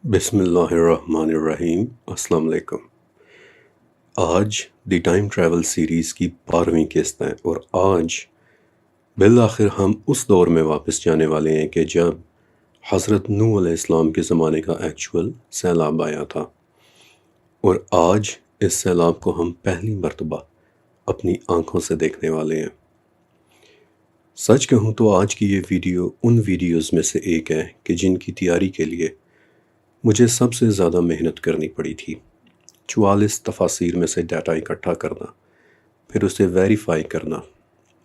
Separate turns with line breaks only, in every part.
بسم اللہ الرحمن الرحیم۔ السلام علیکم۔ آج دی ٹائم ٹریول سیریز کی 12ویں قسط ہے اور آج بالآخر ہم اس دور میں واپس جانے والے ہیں کہ جب حضرت نوح علیہ السلام کے زمانے کا ایکچول سیلاب آیا تھا، اور آج اس سیلاب کو ہم پہلی مرتبہ اپنی آنکھوں سے دیکھنے والے ہیں۔ سچ کہوں تو آج کی یہ ویڈیو ان ویڈیوز میں سے ایک ہے کہ جن کی تیاری کے لیے مجھے سب سے زیادہ محنت کرنی پڑی تھی۔ 44 تفاسیر میں سے ڈیٹا اکٹھا کرنا، پھر اسے ویریفائی کرنا۔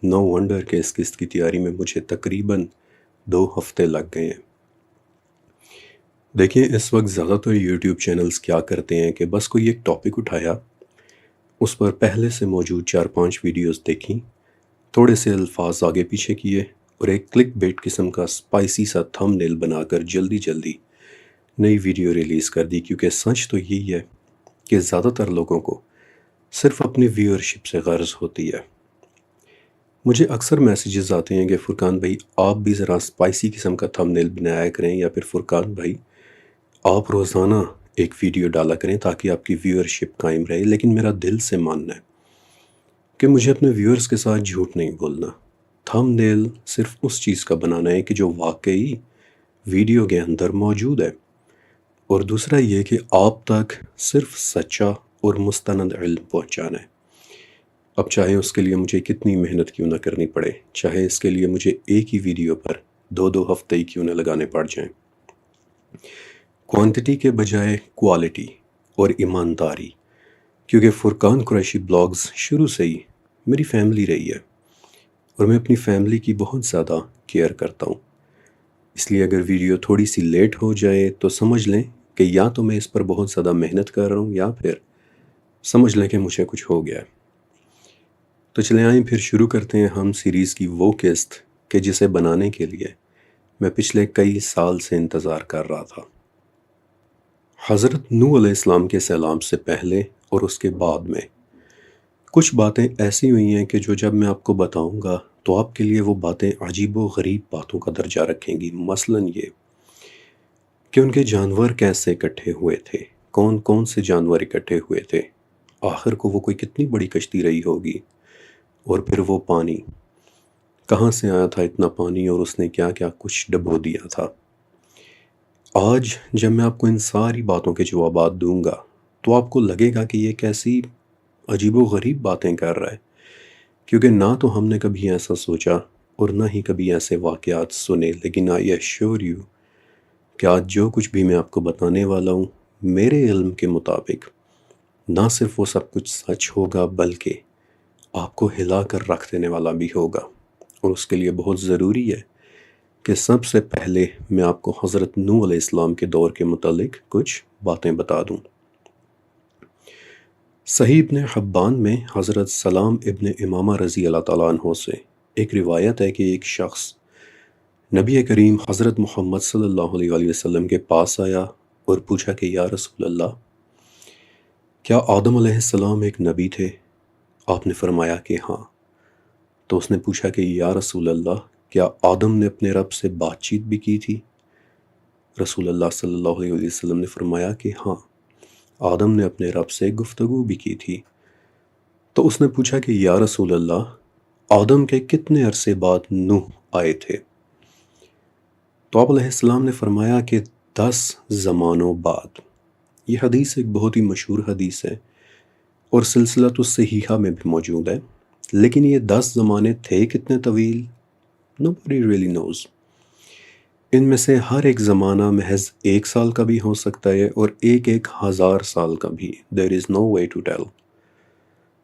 نو ونڈر کہ اس قسط کی تیاری میں مجھے تقریباً 2 ہفتے لگ گئے ہیں۔ دیکھیں، اس وقت زیادہ تر یوٹیوب چینلز کیا کرتے ہیں کہ بس کوئی ایک ٹاپک اٹھایا، اس پر پہلے سے موجود 4-5 ویڈیوز دیکھیں، تھوڑے سے الفاظ آگے پیچھے کیے اور ایک کلک بیٹ قسم کا سپائسی سا تھم نیل بنا کر جلدی نئی ویڈیو ریلیز کر دی، کیونکہ سچ تو یہی ہے کہ زیادہ تر لوگوں کو صرف اپنی ویورشپ سے غرض ہوتی ہے۔ مجھے اکثر میسیجز آتے ہیں کہ فرقان بھائی آپ بھی ذرا سپائسی قسم کا تھم نیل بنایا کریں، یا پھر فرقان بھائی آپ روزانہ ایک ویڈیو ڈالا کریں تاکہ آپ کی ویورشپ قائم رہے۔ لیکن میرا دل سے ماننا ہے کہ مجھے اپنے ویورز کے ساتھ جھوٹ نہیں بولنا۔ تھم نیل صرف اس چیز کا بنانا ہے کہ جو واقعی ویڈیو کے اندر موجود ہے، اور دوسرا یہ کہ آپ تک صرف سچا اور مستند علم پہنچانا ہے۔ اب چاہے اس کے لیے مجھے کتنی محنت کیوں نہ کرنی پڑے، چاہے اس کے لیے مجھے ایک ہی ویڈیو پر 2 ہفتے ہی کیوں نہ لگانے پڑ جائیں۔ کوانٹٹی کے بجائے کوالٹی اور ایمانداری، کیونکہ فرقان قریشی بلاگز شروع سے ہی میری فیملی رہی ہے، اور میں اپنی فیملی کی بہت زیادہ کیئر کرتا ہوں۔ اس لیے اگر ویڈیو تھوڑی سی لیٹ ہو جائے تو سمجھ لیں کہ یا تو میں اس پر بہت زیادہ محنت کر رہا ہوں، یا پھر سمجھ لیں کہ مجھے کچھ ہو گیا ہے۔ تو چلیں آئیں پھر شروع کرتے ہیں ہم سیریز کی وہ قسط کہ جسے بنانے کے لیے میں پچھلے کئی سال سے انتظار کر رہا تھا۔ حضرت نوح علیہ السلام کے سیلاب سے پہلے اور اس کے بعد میں کچھ باتیں ایسی ہوئی ہیں کہ جو جب میں آپ کو بتاؤں گا تو آپ کے لیے وہ باتیں عجیب و غریب باتوں کا درجہ رکھیں گی۔ مثلاً یہ کہ ان کے جانور کیسے اکٹھے ہوئے تھے، کون کون سے جانور اکٹھے ہوئے تھے، آخر کو وہ کوئی کتنی بڑی کشتی رہی ہوگی، اور پھر وہ پانی کہاں سے آیا تھا اتنا پانی، اور اس نے کیا کیا کچھ ڈبو دیا تھا۔ آج جب میں آپ کو ان ساری باتوں کے جوابات دوں گا تو آپ کو لگے گا کہ یہ کیسی عجیب و غریب باتیں کر رہا ہے، کیونکہ نہ تو ہم نے کبھی ایسا سوچا اور نہ ہی کبھی ایسے واقعات سنے۔ لیکن آئی ایشور یو کہ آج جو کچھ بھی میں آپ کو بتانے والا ہوں، میرے علم کے مطابق نہ صرف وہ سب کچھ سچ ہوگا بلکہ آپ کو ہلا کر رکھ دینے والا بھی ہوگا۔ اور اس کے لیے بہت ضروری ہے کہ سب سے پہلے میں آپ کو حضرت نوح علیہ السلام کے دور کے متعلق کچھ باتیں بتا دوں۔ صحیح ابن حبان میں حضرت سلام ابن امامہ رضی اللہ تعالیٰ عنہ سے ایک روایت ہے کہ ایک شخص نبی کریم حضرت محمد صلی اللہ علیہ وآلہ وسلم کے پاس آیا اور پوچھا کہ یا رسول اللہ، کیا آدم علیہ السلام ایک نبی تھے؟ آپ نے فرمایا کہ ہاں۔ تو اس نے پوچھا کہ یا رسول اللہ، کیا آدم نے اپنے رب سے بات چیت بھی کی تھی؟ رسول اللہ صلی اللہ علیہ وآلہ وسلم نے فرمایا کہ ہاں، آدم نے اپنے رب سے گفتگو بھی کی تھی۔ تو اس نے پوچھا کہ یا رسول اللہ، آدم کے کتنے عرصے بعد نوح آئے تھے؟ تو آپ علیہ السلام نے فرمایا کہ 10 زمانوں بعد۔ یہ حدیث ایک بہت ہی مشہور حدیث ہے اور سلسلۃ الصحیحہ میں بھی موجود ہے، لیکن یہ 10 زمانے تھے کتنے طویل؟ nobody really knows۔ ان میں سے ہر ایک زمانہ محض 1 سال کا بھی ہو سکتا ہے اور 1000 سال کا بھی۔ there is no way to tell۔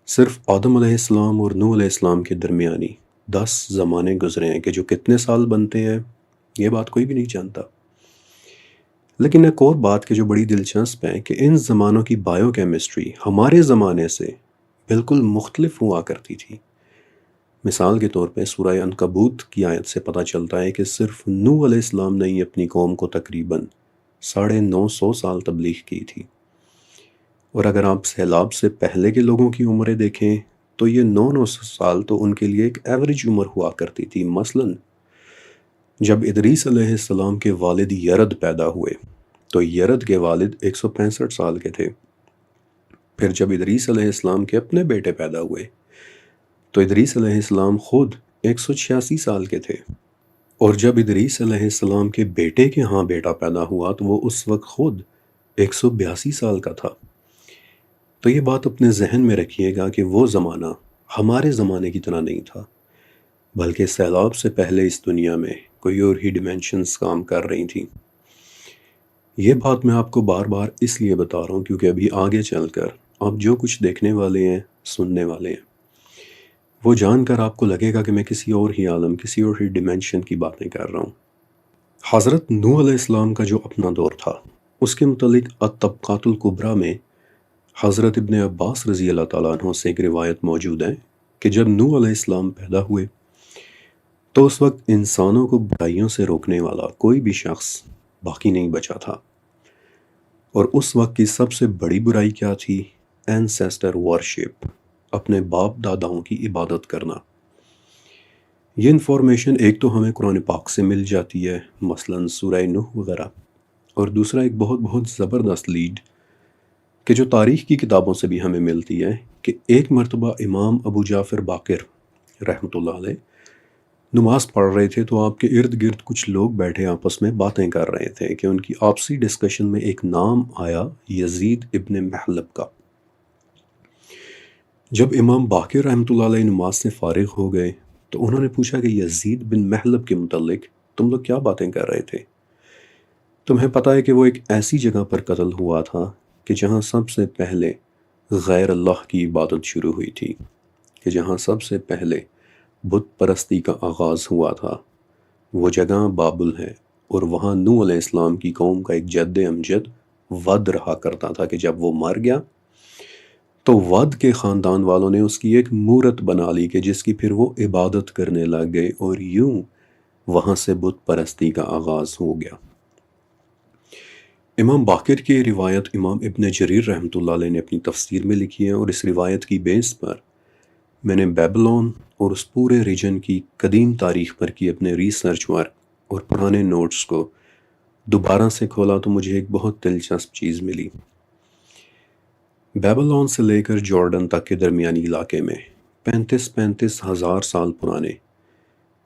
صرف آدم علیہ السلام اور نوح علیہ السلام کے درمیانی 10 زمانے گزرے ہیں کہ جو کتنے سال بنتے ہیں یہ بات کوئی بھی نہیں جانتا۔ لیکن ایک اور بات کہ جو بڑی دلچسپ ہے کہ ان زمانوں کی بائیو کیمسٹری ہمارے زمانے سے بالکل مختلف ہوا کرتی تھی۔ مثال کے طور پہ سورہ عنکبوت کی آیت سے پتہ چلتا ہے کہ صرف نوح علیہ السلام نے ہی اپنی قوم کو تقریباً 950 سال تبلیغ کی تھی، اور اگر آپ سیلاب سے پہلے کے لوگوں کی عمریں دیکھیں تو یہ 900 سال تو ان کے لیے ایک ایوریج عمر ہوا کرتی تھی۔ مثلاً جب ادریس علیہ السلام کے والد یرد پیدا ہوئے تو یرد کے والد 165 سال کے تھے۔ پھر جب ادریس علیہ السلام کے اپنے بیٹے پیدا ہوئے تو ادریس علیہ السلام خود 186 سال کے تھے، اور جب ادریس علیہ السلام کے بیٹے کے ہاں بیٹا پیدا ہوا تو وہ اس وقت خود 182 سال کا تھا۔ تو یہ بات اپنے ذہن میں رکھیے گا کہ وہ زمانہ ہمارے زمانے کی طرح نہیں تھا، بلکہ سیلاب سے پہلے اس دنیا میں کوئی اور ہی ڈیمینشنز کام کر رہی تھیں۔ یہ بات میں آپ کو بار بار اس لیے بتا رہا ہوں کیونکہ ابھی آگے چل کر آپ جو کچھ دیکھنے والے ہیں، سننے والے ہیں، وہ جان کر آپ کو لگے گا کہ میں کسی اور ہی عالم، کسی اور ہی ڈیمینشن کی باتیں کر رہا ہوں۔ حضرت نوح علیہ السلام کا جو اپنا دور تھا، اس کے متعلق الطبقات الکبریٰ میں حضرت ابن عباس رضی اللہ تعالیٰ عنہ سے ایک روایت موجود ہے کہ جب نوح علیہ السلام پیدا ہوئے تو اس وقت انسانوں کو برائیوں سے روکنے والا کوئی بھی شخص باقی نہیں بچا تھا، اور اس وقت کی سب سے بڑی برائی کیا تھی؟ اینسیسٹر ورشپ، اپنے باپ داداؤں کی عبادت کرنا۔ یہ انفارمیشن ایک تو ہمیں قرآن پاک سے مل جاتی ہے، مثلاً سورہ نوح وغیرہ، اور دوسرا ایک بہت بہت زبردست لیڈ کہ جو تاریخ کی کتابوں سے بھی ہمیں ملتی ہے کہ ایک مرتبہ امام ابو جعفر باقر رحمۃ اللہ علیہ نماز پڑھ رہے تھے تو آپ کے ارد گرد کچھ لوگ بیٹھے آپس میں باتیں کر رہے تھے کہ ان کی آپسی ڈسکشن میں ایک نام آیا یزید ابن محلب کا۔ جب امام باقر رحمۃ اللہ علیہ نماز سے فارغ ہو گئے تو انہوں نے پوچھا کہ یزید بن محلب کے متعلق تم لوگ کیا باتیں کر رہے تھے؟ تمہیں پتہ ہے کہ وہ ایک ایسی جگہ پر قتل ہوا تھا کہ جہاں سب سے پہلے غیر اللہ کی عبادت شروع ہوئی تھی، کہ جہاں سب سے پہلے بت پرستی کا آغاز ہوا تھا، وہ جگہ بابل ہے، اور وہاں نوح علیہ السلام کی قوم کا ایک جد امجد ود رہا کرتا تھا کہ جب وہ مر گیا تو ود کے خاندان والوں نے اس کی ایک مورت بنا لی کہ جس کی پھر وہ عبادت کرنے لگ گئے، اور یوں وہاں سے بت پرستی کا آغاز ہو گیا۔ امام باقر کی روایت امام ابن جریر رحمۃ اللہ علیہ نے اپنی تفسیر میں لکھی ہے، اور اس روایت کی بیس پر میں نے بیبلون اور اس پورے ریجن کی قدیم تاریخ پر کی اپنے ریسرچ ورک اور پرانے نوٹس کو دوبارہ سے کھولا تو مجھے ایک بہت دلچسپ چیز ملی۔ بیبلون سے لے کر جارڈن تک کے درمیانی علاقے میں 35 ہزار سال پرانے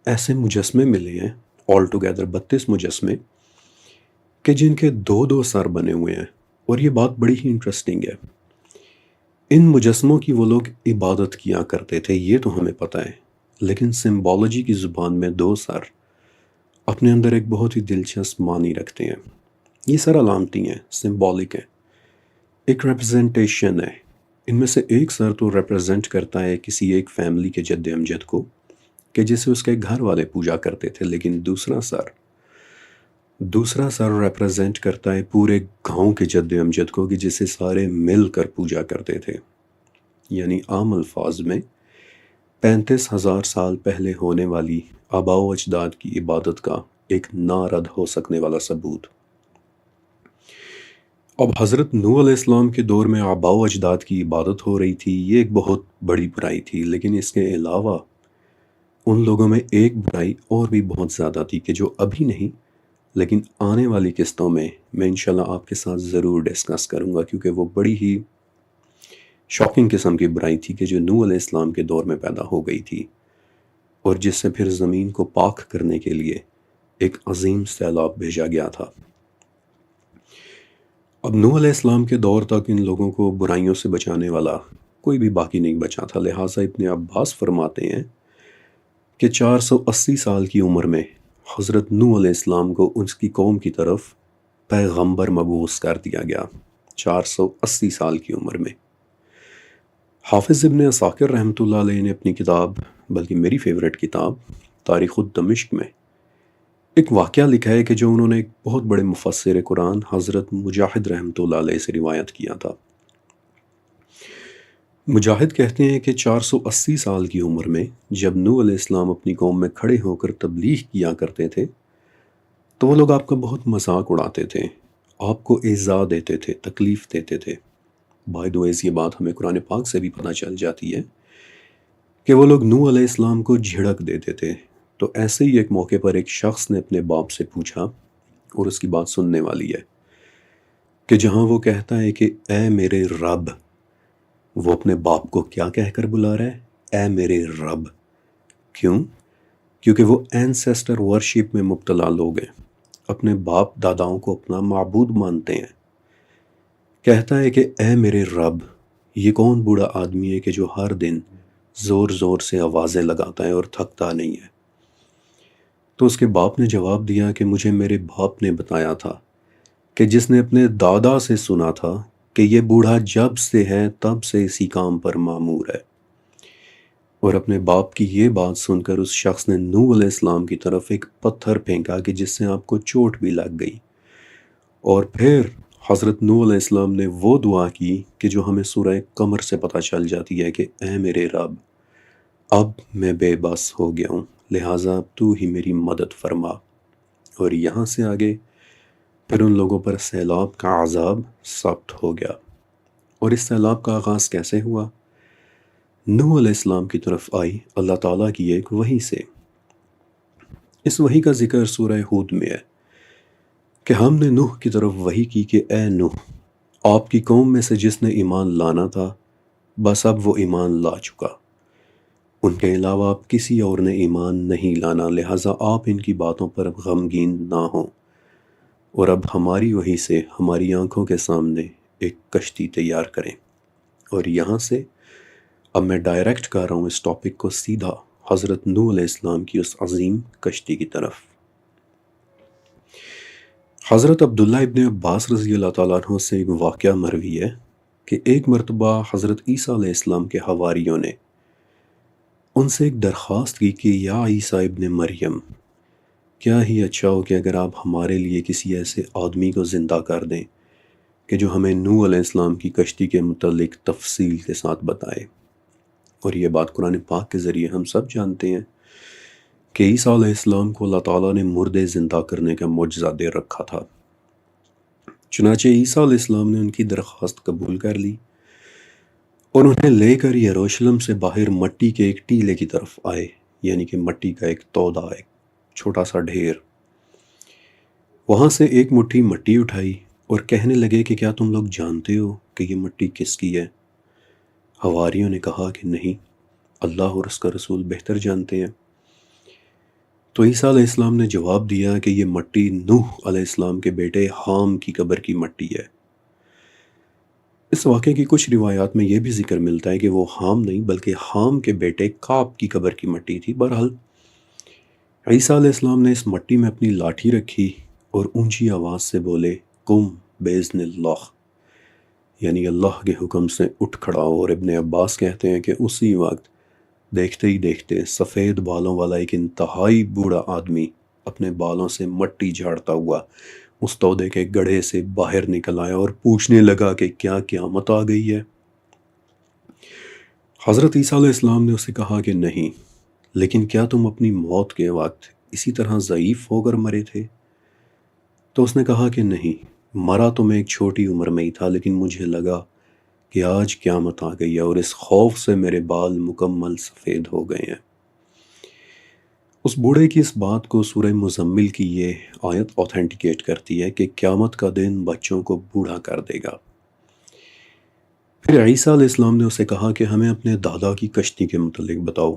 ایسے مجسمے ملے ہیں، آل ٹوگیدر 32 مجسمے کہ جن کے دو سر بنے ہوئے ہیں، اور یہ بات بڑی ہی انٹرسٹنگ ہے۔ ان مجسموں کی وہ لوگ عبادت کیا کرتے تھے یہ تو ہمیں پتہ ہے، لیکن سمبالوجی کی زبان میں 2 سر اپنے اندر ایک بہت ہی دلچسپ معنی رکھتے ہیں۔ یہ سر علامتی ہیں، سمبولک ہیں، ایک ریپرزنٹیشن ہے۔ ان میں سے ایک سر تو ریپرزنٹ کرتا ہے کسی ایک فیملی کے جد امجد کو کہ جسے اس کے گھر والے پوجا کرتے تھے، لیکن دوسرا سر ریپرزنٹ کرتا ہے پورے گاؤں کے جد امجد کو کہ جسے سارے مل کر پوجا کرتے تھے۔ یعنی عام الفاظ میں 35 ہزار سال پہلے ہونے والی آباء و اجداد کی عبادت کا ایک نارد ہو سکنے والا ثبوت۔ اب حضرت نوح علیہ السلام کے دور میں آباء و اجداد کی عبادت ہو رہی تھی، یہ ایک بہت بڑی برائی تھی، لیکن اس کے علاوہ ان لوگوں میں ایک برائی اور بھی بہت زیادہ تھی کہ جو ابھی نہیں لیکن آنے والی قسطوں میں انشاءاللہ آپ کے ساتھ ضرور ڈسکس کروں گا، کیونکہ وہ بڑی ہی شاکنگ قسم کی برائی تھی کہ جو نوح علیہ السلام کے دور میں پیدا ہو گئی تھی، اور جس سے پھر زمین کو پاک کرنے کے لیے ایک عظیم سیلاب بھیجا گیا تھا۔ اب نوح علیہ السلام کے دور تک ان لوگوں کو برائیوں سے بچانے والا کوئی بھی باقی نہیں بچا تھا، لہٰذا ابن عباس فرماتے ہیں کہ 480 سال کی عمر میں حضرت نوح علیہ السلام کو اس کی قوم کی طرف پیغمبر مبعوث کر دیا گیا، 480 سال کی عمر میں۔ حافظ ابن عساکر رحمۃ اللہ علیہ نے اپنی کتاب، بلکہ میری فیورٹ کتاب تاریخ دمشق میں ایک واقعہ لکھا ہے کہ جو انہوں نے ایک بہت بڑے مفسر قرآن حضرت مجاہد رحمۃ اللہ علیہ سے روایت کیا تھا۔ مجاہد کہتے ہیں کہ 480 سال کی عمر میں جب نوح علیہ السلام اپنی قوم میں کھڑے ہو کر تبلیغ کیا کرتے تھے تو وہ لوگ آپ کا بہت مذاق اڑاتے تھے، آپ کو ایذا دیتے تھے، تکلیف دیتے تھے۔ بائی دی ویز یہ بات ہمیں قرآن پاک سے بھی پتہ چل جاتی ہے کہ وہ لوگ نوح علیہ السلام کو جھڑک دیتے تھے۔ تو ایسے ہی ایک موقع پر ایک شخص نے اپنے باپ سے پوچھا، اور اس کی بات سننے والی ہے، کہ جہاں وہ کہتا ہے کہ اے میرے رب، وہ اپنے باپ کو کیا کہہ کر بلا رہا ہے؟ اے میرے رب۔ کیوں؟ کیونکہ وہ اینسیسٹر ورشپ میں مبتلا لوگ ہیں، اپنے باپ داداؤں کو اپنا معبود مانتے ہیں۔ کہتا ہے کہ اے میرے رب۔ یہ کون بوڑھا آدمی ہے کہ جو ہر دن زور زور سے آوازیں لگاتا ہے اور تھکتا نہیں ہے؟ تو اس کے باپ نے جواب دیا کہ مجھے میرے باپ نے بتایا تھا کہ جس نے اپنے دادا سے سنا تھا کہ یہ بوڑھا جب سے ہے تب سے اسی کام پر مامور ہے۔ اور اپنے باپ کی یہ بات سن کر اس شخص نے نوح علیہ السلام کی طرف ایک پتھر پھینکا کہ جس سے آپ کو چوٹ بھی لگ گئی۔ اور پھر حضرت نوح علیہ السلام نے وہ دعا کی کہ جو ہمیں سورہ قمر سے پتہ چل جاتی ہے کہ اے میرے رب، اب میں بے بس ہو گیا ہوں، لہٰذا تو ہی میری مدد فرما۔ اور یہاں سے آگے پھر ان لوگوں پر سیلاب کا عذاب ثابت ہو گیا۔ اور اس سیلاب کا آغاز کیسے ہوا؟ نوح علیہ السلام کی طرف آئی اللہ تعالیٰ کی ایک وحی سے۔ اس وحی کا ذکر سورہ ہود میں ہے کہ ہم نے نوح کی طرف وحی کی کہ اے نوح، آپ کی قوم میں سے جس نے ایمان لانا تھا بس اب وہ ایمان لا چکا، ان کے علاوہ اب کسی اور نے ایمان نہیں لانا، لہٰذا آپ ان کی باتوں پر غمگین نہ ہوں، اور اب ہماری وحی سے ہماری آنکھوں کے سامنے ایک کشتی تیار کریں۔ اور یہاں سے اب میں ڈائریکٹ کر رہا ہوں اس ٹاپک کو سیدھا حضرت نوح علیہ السلام کی اس عظیم کشتی کی طرف۔ حضرت عبداللہ ابن عباس رضی اللہ تعالیٰ عنہ سے ایک واقعہ مروی ہے کہ ایک مرتبہ حضرت عیسیٰ علیہ السلام کے حواریوں نے ان سے ایک درخواست کی کہ یا عیسیٰ ابن مریم، کیا ہی اچھا ہو کہ اگر آپ ہمارے لیے کسی ایسے آدمی کو زندہ کر دیں کہ جو ہمیں نوح علیہ السلام کی کشتی کے متعلق تفصیل کے ساتھ بتائے۔ اور یہ بات قرآن پاک کے ذریعے ہم سب جانتے ہیں کہ عیسیٰ علیہ السلام کو اللہ تعالیٰ نے مردے زندہ کرنے کا معجزہ دے رکھا تھا۔ چنانچہ عیسیٰ علیہ السلام نے ان کی درخواست قبول کر لی اور انہیں لے کر یروشلم سے باہر مٹی کے ایک ٹیلے کی طرف آئے، یعنی کہ مٹی کا ایک تودا، ایک چھوٹا سا ڈھیر۔ وہاں سے ایک مٹھی مٹی اٹھائی اور کہنے لگے کہ کیا تم لوگ جانتے ہو کہ یہ مٹی کس کی ہے؟ حواریوں نے کہا کہ نہیں، اللہ اور اس کا رسول بہتر جانتے ہیں۔ تو عیسیٰ علیہ السلام نے جواب دیا کہ یہ مٹی نوح علیہ السلام کے بیٹے حام کی قبر کی مٹی ہے۔ اس واقعے کی کچھ روایات میں یہ بھی ذکر ملتا ہے کہ وہ حام نہیں بلکہ حام کے بیٹے کعب کی قبر کی مٹی تھی۔ بہرحال عیسیٰ علیہ السلام نے اس مٹی میں اپنی لاٹھی رکھی اور اونچی آواز سے بولے قم باذن اللہ، یعنی اللہ کے حکم سے اٹھ کھڑا ہو۔ اور ابن عباس کہتے ہیں کہ اسی وقت دیکھتے ہی دیکھتے سفید بالوں والا ایک انتہائی بوڑھا آدمی اپنے بالوں سے مٹی جھاڑتا ہوا اس تودے کے گڑھے سے باہر نکل آیا اور پوچھنے لگا کہ کیا قیامت آ گئی ہے؟ حضرت عیسیٰ علیہ السلام نے اسے کہا کہ نہیں، لیکن کیا تم اپنی موت کے وقت اسی طرح ضعیف ہو کر مرے تھے؟ تو اس نے کہا کہ نہیں، مرا تو میں ایک چھوٹی عمر میں ہی تھا، لیکن مجھے لگا کہ آج قیامت آ گئی ہے اور اس خوف سے میرے بال مکمل سفید ہو گئے ہیں۔ اس بوڑھے کی اس بات کو سورہ مزمل کی یہ آیت اوتھینٹیکیٹ کرتی ہے کہ قیامت کا دن بچوں کو بوڑھا کر دے گا۔ پھر عیسیٰ علیہ السلام نے اسے کہا کہ ہمیں اپنے دادا کی کشتی کے متعلق بتاؤ،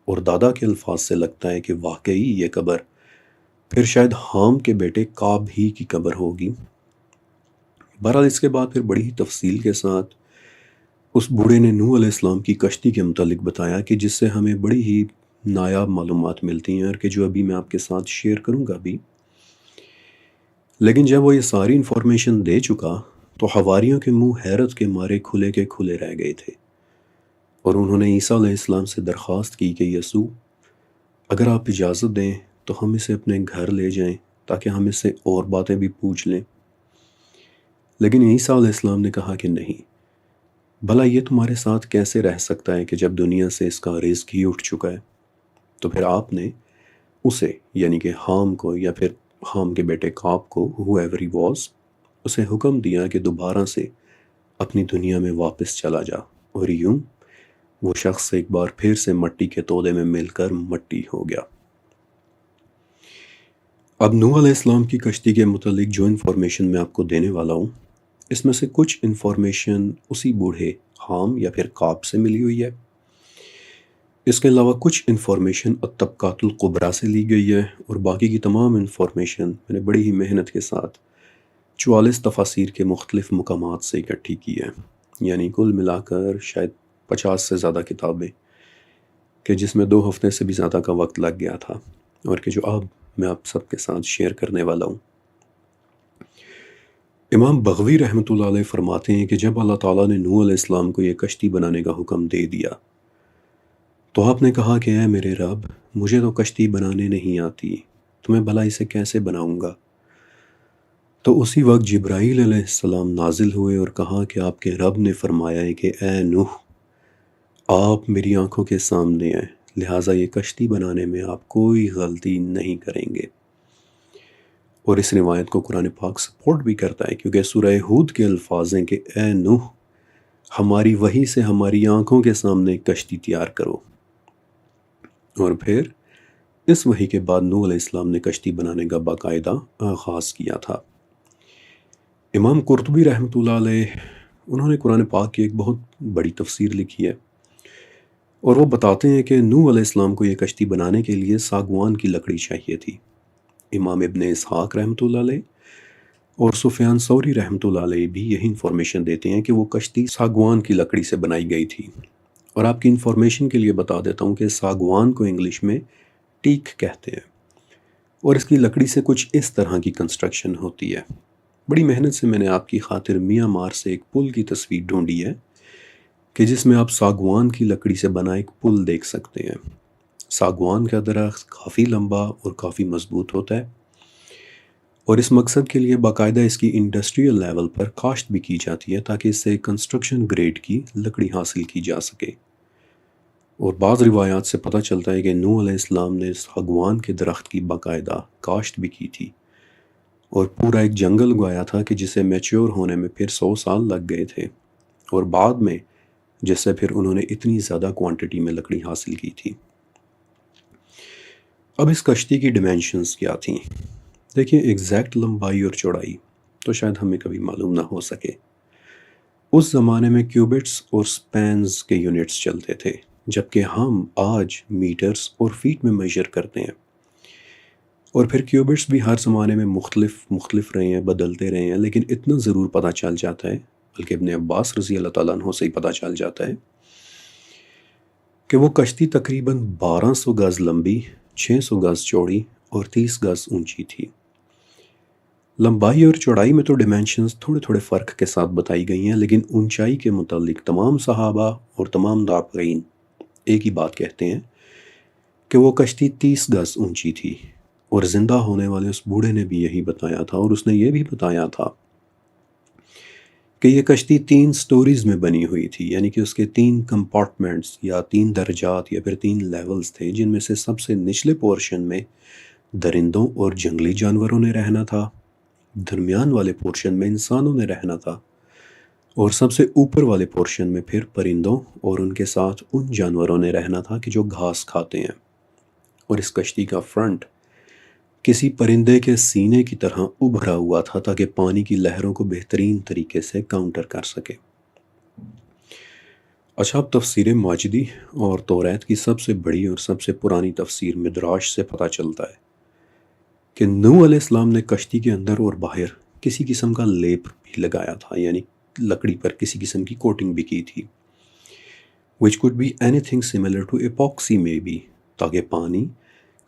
اور دادا کے الفاظ سے لگتا ہے کہ واقعی یہ قبر پھر شاید حام کے بیٹے کعب ہی کی قبر ہوگی۔ بہرحال اس کے بعد پھر بڑی ہی تفصیل کے ساتھ اس بوڑھے نے نوح علیہ السلام کی کشتی کے متعلق بتایا کہ جس سے ہمیں بڑی ہی نایاب معلومات ملتی ہیں اور کہ جو ابھی میں آپ کے ساتھ شیئر کروں گا بھی۔ لیکن جب وہ یہ ساری انفارمیشن دے چکا تو حواریوں کے منہ حیرت کے مارے کھلے کے کھلے رہ گئے تھے، اور انہوں نے عیسیٰ علیہ السلام سے درخواست کی کہ یسوع، اگر آپ اجازت دیں تو ہم اسے اپنے گھر لے جائیں تاکہ ہم اس سے اور باتیں بھی پوچھ لیں۔ لیکن عیسیٰ علیہ السلام نے کہا کہ نہیں، بھلا یہ تمہارے ساتھ کیسے رہ سکتا ہے کہ جب دنیا سے اس کا رزق ہی اٹھ چکا ہے؟ تو پھر آپ نے اسے، یعنی کہ حام کو یا پھر حام کے بیٹے کعب کو، whoever he was، اسے حکم دیا کہ دوبارہ سے اپنی دنیا میں واپس چلا جا، اور یوں وہ شخص ایک بار پھر سے مٹی کے تودے میں مل کر مٹی ہو گیا۔ اب نوح علیہ السلام کی کشتی کے متعلق جو انفارمیشن میں آپ کو دینے والا ہوں اس میں سے کچھ انفارمیشن اسی بوڑھے حام یا پھر قاب سے ملی ہوئی ہے، اس کے علاوہ کچھ انفارمیشن الطبقات القبریٰ سے لی گئی ہے، اور باقی کی تمام انفارمیشن میں نے بڑی ہی محنت کے ساتھ 44 تفاسیر کے مختلف مقامات سے اکٹھی کی ہے، یعنی کل ملا کر شاید 50 سے زیادہ کتابیں، کہ جس میں 2 ہفتے سے بھی زیادہ کا وقت لگ گیا تھا، اور کہ جو اب میں آپ سب کے ساتھ شیئر کرنے والا ہوں۔ امام بغوی رحمۃ اللہ علیہ فرماتے ہیں کہ جب اللہ تعالیٰ نے نوح علیہ السلام کو یہ کشتی بنانے کا حکم دے دیا تو آپ نے کہا کہ اے میرے رب، مجھے تو کشتی بنانے نہیں آتی، تو میں بھلا اسے کیسے بناؤں گا؟ تو اسی وقت جبرائیل علیہ السلام نازل ہوئے اور کہا کہ آپ کے رب نے فرمایا ہے کہ اے نوح، آپ میری آنکھوں کے سامنے ہیں، لہٰذا یہ کشتی بنانے میں آپ کوئی غلطی نہیں کریں گے۔ اور اس روایت کو قرآن پاک سپورٹ بھی کرتا ہے، کیونکہ سورہ ہود کے الفاظ ہیں کہ اے نوح، ہماری وحی سے ہماری آنکھوں کے سامنے کشتی تیار کرو۔ اور پھر اس وحی کے بعد نوح علیہ السلام نے کشتی بنانے کا باقاعدہ آغاز کیا تھا۔ امام قرطبی رحمۃ اللہ علیہ انہوں نے قرآن پاک کی ایک بہت بڑی تفسیر لکھی ہے، اور وہ بتاتے ہیں کہ نوح علیہ السلام کو یہ کشتی بنانے کے لیے ساگوان کی لکڑی چاہیے تھی۔ امام ابن اسحاق رحمۃ اللہ علیہ اور سفیان ثوری رحمۃ اللہ علیہ بھی یہی انفارمیشن دیتے ہیں کہ وہ کشتی ساگوان کی لکڑی سے بنائی گئی تھی۔ اور آپ کی انفارمیشن کے لیے بتا دیتا ہوں کہ ساگوان کو انگلش میں ٹیک کہتے ہیں، اور اس کی لکڑی سے کچھ اس طرح کی کنسٹرکشن ہوتی ہے۔ بڑی محنت سے میں نے آپ کی خاطر میاں مار سے ایک پل کی تصویر ڈھونڈی ہے، کہ جس میں آپ ساگوان کی لکڑی سے بنا ایک پل دیکھ سکتے ہیں۔ ساگوان کا درخت کافی لمبا اور کافی مضبوط ہوتا ہے، اور اس مقصد کے لیے باقاعدہ اس کی انڈسٹریل لیول پر کاشت بھی کی جاتی ہے تاکہ اس سے کنسٹرکشن گریڈ کی لکڑی حاصل کی جا سکے۔ اور بعض روایات سے پتہ چلتا ہے کہ نوح علیہ السلام نے ساگوان کے درخت کی باقاعدہ کاشت بھی کی تھی، اور پورا ایک جنگل اگایا تھا کہ جسے میچور ہونے میں پھر 100 سال لگ گئے تھے، اور بعد میں جس سے پھر انہوں نے اتنی زیادہ کوانٹٹی میں لکڑی حاصل کی تھی۔ اب اس کشتی کی ڈیمینشنز کیا تھیں؟ دیکھیں، ایگزیکٹ لمبائی اور چوڑائی تو شاید ہمیں کبھی معلوم نہ ہو سکے۔ اس زمانے میں کیوبٹس اور سپینز کے یونٹس چلتے تھے، جبکہ ہم آج میٹرز اور فیٹ میں میجر کرتے ہیں، اور پھر کیوبٹس بھی ہر زمانے میں مختلف رہے ہیں، بدلتے رہے ہیں، لیکن اتنا ضرور پتہ چل جاتا ہے، بلکہ ابن عباس رضی اللہ تعالیٰ عنہ سے ہی پتہ چل جاتا ہے کہ وہ کشتی تقریباً 1200 گز لمبی، 600 گز چوڑی اور 30 گز اونچی تھی۔ لمبائی اور چوڑائی میں تو ڈیمینشنز تھوڑے فرق کے ساتھ بتائی گئی ہیں، لیکن اونچائی کے متعلق تمام صحابہ اور تمام تابعین ایک ہی بات کہتے ہیں کہ وہ کشتی 30 گز اونچی تھی، اور زندہ ہونے والے اس بوڑھے نے بھی یہی بتایا تھا، اور اس نے یہ بھی بتایا تھا کہ یہ کشتی 3 سٹوریز میں بنی ہوئی تھی، یعنی کہ اس کے 3 کمپارٹمنٹس یا 3 درجات یا پھر 3 لیولز تھے، جن میں سے سب سے نچلے پورشن میں درندوں اور جنگلی جانوروں نے رہنا تھا، درمیان والے پورشن میں انسانوں نے رہنا تھا، اور سب سے اوپر والے پورشن میں پھر پرندوں اور ان کے ساتھ ان جانوروں نے رہنا تھا کہ جو گھاس کھاتے ہیں۔ اور اس کشتی کا فرنٹ کسی پرندے کے سینے کی طرح ابھرا ہوا تھا تاکہ پانی کی لہروں کو بہترین طریقے سے کاؤنٹر کر سکے۔ اچھا، اب تفسیر ماجدی اور توریت کی سب سے بڑی اور سب سے پرانی تفسیر مدراش سے پتہ چلتا ہے کہ نوح علیہ السلام نے کشتی کے اندر اور باہر کسی قسم کا لیپ بھی لگایا تھا، یعنی لکڑی پر کسی قسم کی کوٹنگ بھی کی تھی، which could be anything similar to epoxy maybe، تاکہ پانی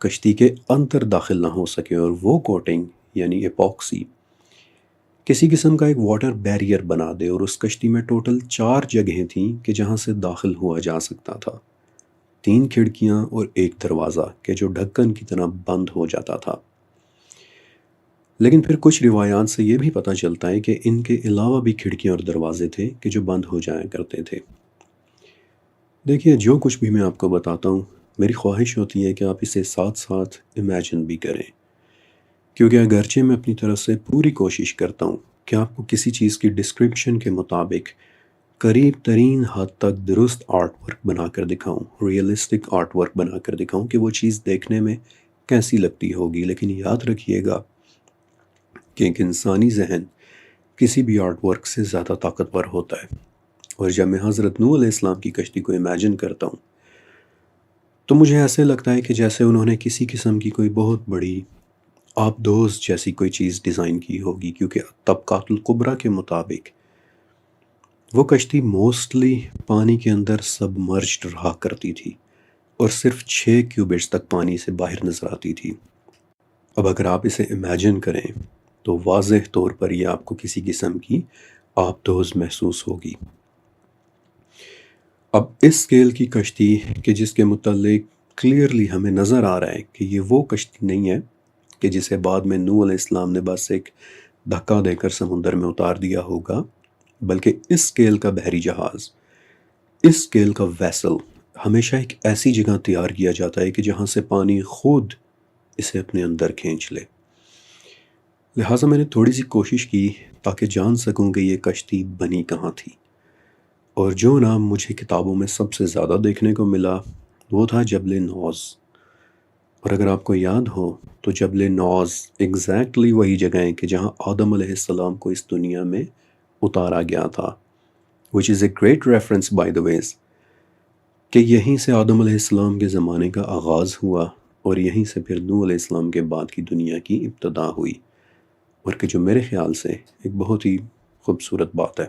کشتی کے اندر داخل نہ ہو سکے، اور وہ کوٹنگ یعنی ایپاکسی کسی قسم کا ایک واٹر بیریئر بنا دے۔ اور اس کشتی میں ٹوٹل 4 جگہیں تھیں کہ جہاں سے داخل ہوا جا سکتا تھا، 3 کھڑکیاں اور 1 دروازہ کہ جو ڈھکن کی طرح بند ہو جاتا تھا۔ لیکن پھر کچھ روایات سے یہ بھی پتہ چلتا ہے کہ ان کے علاوہ بھی کھڑکیاں اور دروازے تھے کہ جو بند ہو جایا کرتے تھے۔ دیکھیے، جو کچھ بھی میں آپ کو بتاتا ہوں، میری خواہش ہوتی ہے کہ آپ اسے ساتھ ساتھ امیجن بھی کریں، کیونکہ اگرچہ میں اپنی طرف سے پوری کوشش کرتا ہوں کہ آپ کو کسی چیز کی ڈسکرپشن کے مطابق قریب ترین حد تک درست آرٹ ورک بنا کر دکھاؤں، ریئلسٹک آرٹ ورک بنا کر دکھاؤں کہ وہ چیز دیکھنے میں کیسی لگتی ہوگی، لیکن یاد رکھیے گا کہ ایک انسانی ذہن کسی بھی آرٹ ورک سے زیادہ طاقتور ہوتا ہے۔ اور جب میں حضرت نوح علیہ السلام کی کشتی کو امیجن کرتا ہوں تو مجھے ایسے لگتا ہے کہ جیسے انہوں نے کسی قسم کی کوئی بہت بڑی آبدوز جیسی کوئی چیز ڈیزائن کی ہوگی، کیونکہ طبقات القبرا کے مطابق وہ کشتی موسٹلی پانی کے اندر سبمرجڈ رہا کرتی تھی اور صرف 6 کیوبٹس تک پانی سے باہر نظر آتی تھی۔ اب اگر آپ اسے امیجن کریں تو واضح طور پر یہ آپ کو کسی قسم کی آبدوز محسوس ہوگی۔ اب اس اسکیل کی کشتی کہ جس کے متعلق کلیئرلی ہمیں نظر آ رہا ہے کہ یہ وہ کشتی نہیں ہے کہ جسے بعد میں نوح علیہ السلام نے بس ایک دھکا دے کر سمندر میں اتار دیا ہوگا، بلکہ اس اسکیل کا بحری جہاز، اس اسکیل کا ویسل ہمیشہ ایک ایسی جگہ تیار کیا جاتا ہے کہ جہاں سے پانی خود اسے اپنے اندر کھینچ لے۔ لہٰذا میں نے تھوڑی سی کوشش کی تاکہ جان سکوں کہ یہ کشتی بنی کہاں تھی، اور جو نام مجھے کتابوں میں سب سے زیادہ دیکھنے کو ملا وہ تھا جبل نوز۔ اور اگر آپ کو یاد ہو تو جبل نوز ایگزیکٹلی وہی جگہ ہے کہ جہاں آدم علیہ السلام کو اس دنیا میں اتارا گیا تھا، which is a great reference by the ways، کہ یہیں سے آدم علیہ السلام کے زمانے کا آغاز ہوا اور یہیں سے پھر نوح علیہ السلام کے بعد کی دنیا کی ابتدا ہوئی، اور کہ جو میرے خیال سے ایک بہت ہی خوبصورت بات ہے۔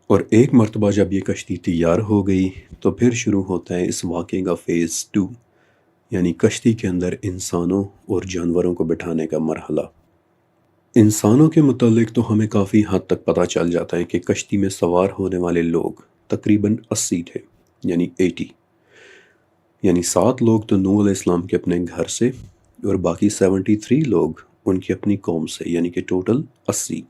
اور ایک مرتبہ جب یہ کشتی تیار ہو گئی تو پھر شروع ہوتا ہے اس واقعے کا فیز 2، یعنی کشتی کے اندر انسانوں اور جانوروں کو بٹھانے کا مرحلہ۔ انسانوں کے متعلق تو ہمیں کافی حد تک پتہ چل جاتا ہے کہ کشتی میں سوار ہونے والے لوگ تقریباً 80 تھے، یعنی 80، یعنی 7 لوگ تو نوح علیہ السلام کے اپنے گھر سے اور باقی 73 لوگ ان کی اپنی قوم سے، یعنی کہ ٹوٹل 80۔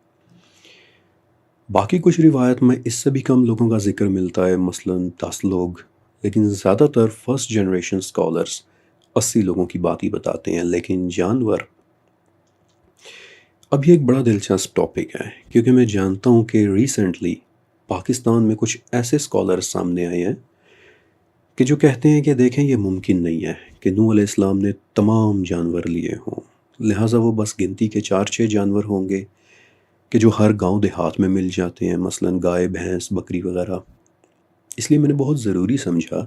باقی کچھ روایت میں اس سے بھی کم لوگوں کا ذکر ملتا ہے، مثلاً 10 لوگ، لیکن زیادہ تر فرسٹ جنریشن اسکالرز 80 لوگوں کی بات ہی بتاتے ہیں۔ لیکن جانور، اب یہ ایک بڑا دلچسپ ٹاپک ہے، کیونکہ میں جانتا ہوں کہ ریسنٹلی پاکستان میں کچھ ایسے اسکالرز سامنے آئے ہیں کہ جو کہتے ہیں کہ دیکھیں یہ ممکن نہیں ہے کہ نوح علیہ السلام نے تمام جانور لیے ہوں، لہٰذا وہ بس گنتی کے 4-6 جانور ہوں گے کہ جو ہر گاؤں دیہات میں مل جاتے ہیں، مثلاً گائے، بھینس، بکری وغیرہ۔ اس لیے میں نے بہت ضروری سمجھا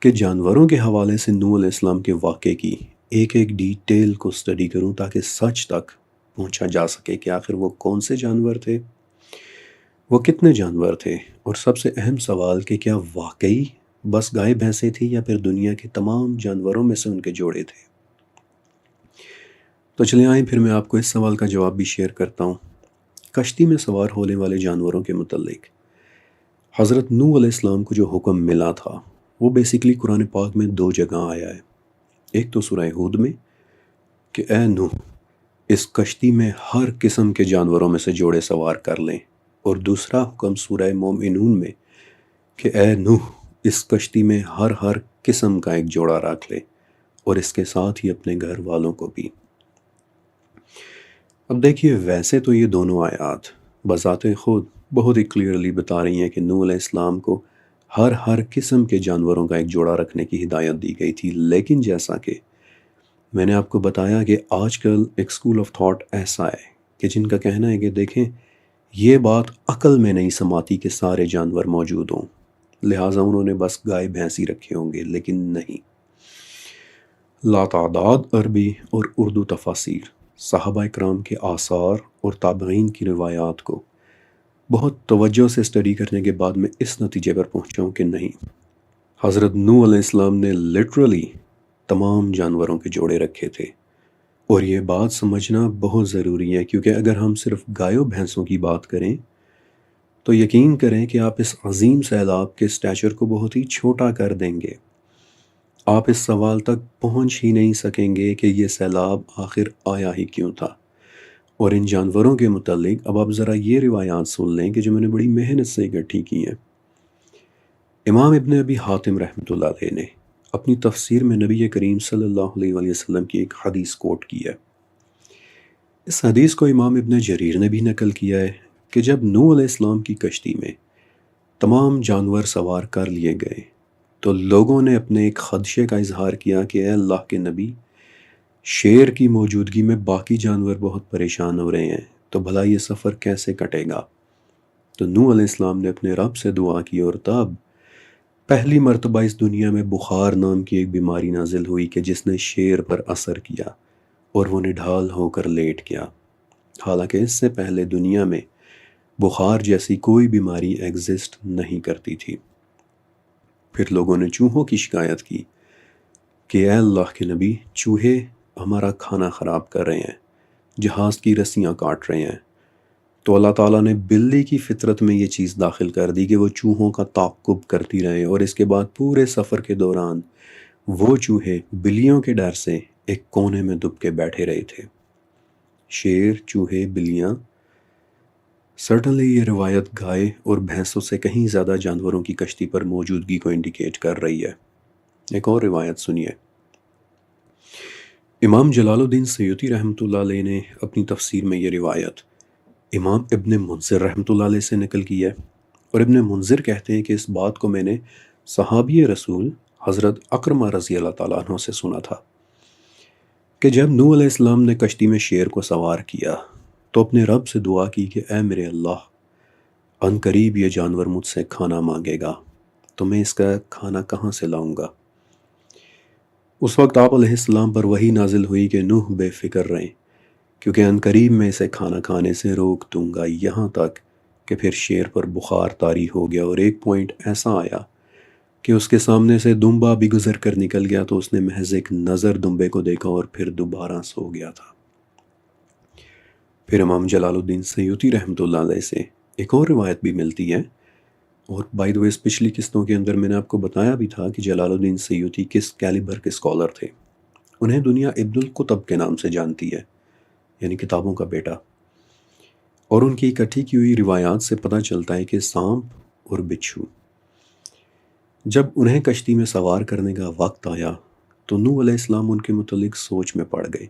کہ جانوروں کے حوالے سے نوح علیہ السلام کے واقعے کی ایک ایک ڈیٹیل کو سٹڈی کروں تاکہ سچ تک پہنچا جا سکے کہ آخر وہ کون سے جانور تھے، وہ کتنے جانور تھے، اور سب سے اہم سوال کہ کیا واقعی بس گائے بھینسیں تھی یا پھر دنیا کے تمام جانوروں میں سے ان کے جوڑے تھے۔ تو چلیں آئیں پھر میں آپ کو اس سوال کا جواب بھی شیئر کرتا ہوں۔ کشتی میں سوار ہونے والے جانوروں کے متعلق حضرت نوح علیہ السلام کو جو حکم ملا تھا وہ بیسیکلی قرآن پاک میں 2 جگہ آیا ہے۔ ایک تو سورہ ہود میں کہ اے نوح اس کشتی میں ہر قسم کے جانوروں میں سے جوڑے سوار کر لیں، اور دوسرا حکم سورہ مومنون میں کہ اے نوح اس کشتی میں ہر قسم کا ایک جوڑا رکھ لے، اور اس کے ساتھ ہی اپنے گھر والوں کو بھی۔ اب دیکھیے، ویسے تو یہ دونوں آیات بذات خود بہت ہی کلیئرلی بتا رہی ہیں کہ نوح علیہ السلام کو ہر قسم کے جانوروں کا ایک جوڑا رکھنے کی ہدایت دی گئی تھی، لیکن جیسا کہ میں نے آپ کو بتایا کہ آج کل ایک اسکول آف تھاٹ ایسا ہے کہ جن کا کہنا ہے کہ دیکھیں یہ بات عقل میں نہیں سماتی کہ سارے جانور موجود ہوں، لہٰذا انہوں نے بس گائے بھینس ہی رکھے ہوں گے، لیکن نہیں۔ لاتعداد عربی اور اردو تفاسیر، صحابہ اکرام کے آثار اور تابعین کی روایات کو بہت توجہ سے سٹڈی کرنے کے بعد میں اس نتیجے پر پہنچا ہوں کہ نہیں، حضرت نوح علیہ السلام نے لٹرلی تمام جانوروں کے جوڑے رکھے تھے۔ اور یہ بات سمجھنا بہت ضروری ہے، کیونکہ اگر ہم صرف گایوں بھینسوں کی بات کریں تو یقین کریں کہ آپ اس عظیم سیلاب کے سٹیچر کو بہت ہی چھوٹا کر دیں گے۔ آپ اس سوال تک پہنچ ہی نہیں سکیں گے کہ یہ سیلاب آخر آیا ہی کیوں تھا۔ اور ان جانوروں کے متعلق اب آپ ذرا یہ روایات سن لیں کہ جو میں نے بڑی محنت سے اکٹھی کی ہیں۔ امام ابن ابی حاتم رحمۃ اللہ علیہ نے اپنی تفسیر میں نبی کریم صلی اللہ علیہ وآلہ وسلم کی ایک حدیث کوٹ کی ہے۔ اس حدیث کو امام ابن جریر نے بھی نقل کیا ہے کہ جب نوح علیہ السلام کی کشتی میں تمام جانور سوار کر لیے گئے تو لوگوں نے اپنے ایک خدشے کا اظہار کیا کہ اے اللہ کے نبی، شیر کی موجودگی میں باقی جانور بہت پریشان ہو رہے ہیں، تو بھلا یہ سفر کیسے کٹے گا؟ تو نوح علیہ السلام نے اپنے رب سے دعا کی، اور تب پہلی مرتبہ اس دنیا میں بخار نام کی ایک بیماری نازل ہوئی کہ جس نے شیر پر اثر کیا اور وہ نڈھال ہو کر لیٹ گیا۔ حالانکہ اس سے پہلے دنیا میں بخار جیسی کوئی بیماری ایگزسٹ نہیں کرتی تھی۔ پھر لوگوں نے چوہوں کی شکایت کی کہ اے اللہ کے نبی، چوہے ہمارا کھانا خراب کر رہے ہیں، جہاز کی رسیاں کاٹ رہے ہیں۔ تو اللہ تعالیٰ نے بلی کی فطرت میں یہ چیز داخل کر دی کہ وہ چوہوں کا تعقب کرتی رہے، اور اس کے بعد پورے سفر کے دوران وہ چوہے بلیوں کے ڈر سے ایک کونے میں دب کے بیٹھے رہے تھے۔ شیر، چوہے، بلیاں، سرٹنلی یہ روایت گائے اور بھینسوں سے کہیں زیادہ جانوروں کی کشتی پر موجودگی کو انڈیکیٹ کر رہی ہے۔ ایک اور روایت سنیے۔ امام جلال الدین سیوطی رحمۃ اللہ علیہ نے اپنی تفسیر میں یہ روایت امام ابن منذر رحمۃ اللہ علیہ سے نقل کی ہے، اور ابن منذر کہتے ہیں کہ اس بات کو میں نے صحابی رسول حضرت اکرمہ رضی اللہ تعالیٰ عنہ سے سنا تھا کہ جب نوح علیہ السلام نے کشتی میں شیر کو سوار کیا تو اپنے رب سے دعا کی کہ اے میرے اللہ، ان قریب یہ جانور مجھ سے کھانا مانگے گا تو میں اس کا کھانا کہاں سے لاؤں گا؟ اس وقت آپ علیہ السلام پر وحی نازل ہوئی کہ نوح بے فکر رہیں، کیونکہ ان قریب میں اسے کھانا کھانے سے روک دوں گا، یہاں تک کہ پھر شیر پر بخار طاری ہو گیا، اور ایک پوائنٹ ایسا آیا کہ اس کے سامنے سے دمبا بھی گزر کر نکل گیا تو اس نے محض ایک نظر دمبے کو دیکھا اور پھر دوبارہ سو گیا تھا۔ پھر امام جلال الدین سیوطی رحمۃ اللہ علیہ سے ایک اور روایت بھی ملتی ہے، اور بائی دا وے پچھلی قسطوں کے اندر میں نے آپ کو بتایا بھی تھا کہ جلال الدین سیوطی کس کیلیبر کے اسکالر تھے۔ انہیں دنیا ابن القطب کے نام سے جانتی ہے، یعنی کتابوں کا بیٹا، اور ان کی اکٹھی کی ہوئی روایات سے پتہ چلتا ہے کہ سانپ اور بچھو جب انہیں کشتی میں سوار کرنے کا وقت آیا تو نوح علیہ السلام ان کے متعلق سوچ میں پڑ گئے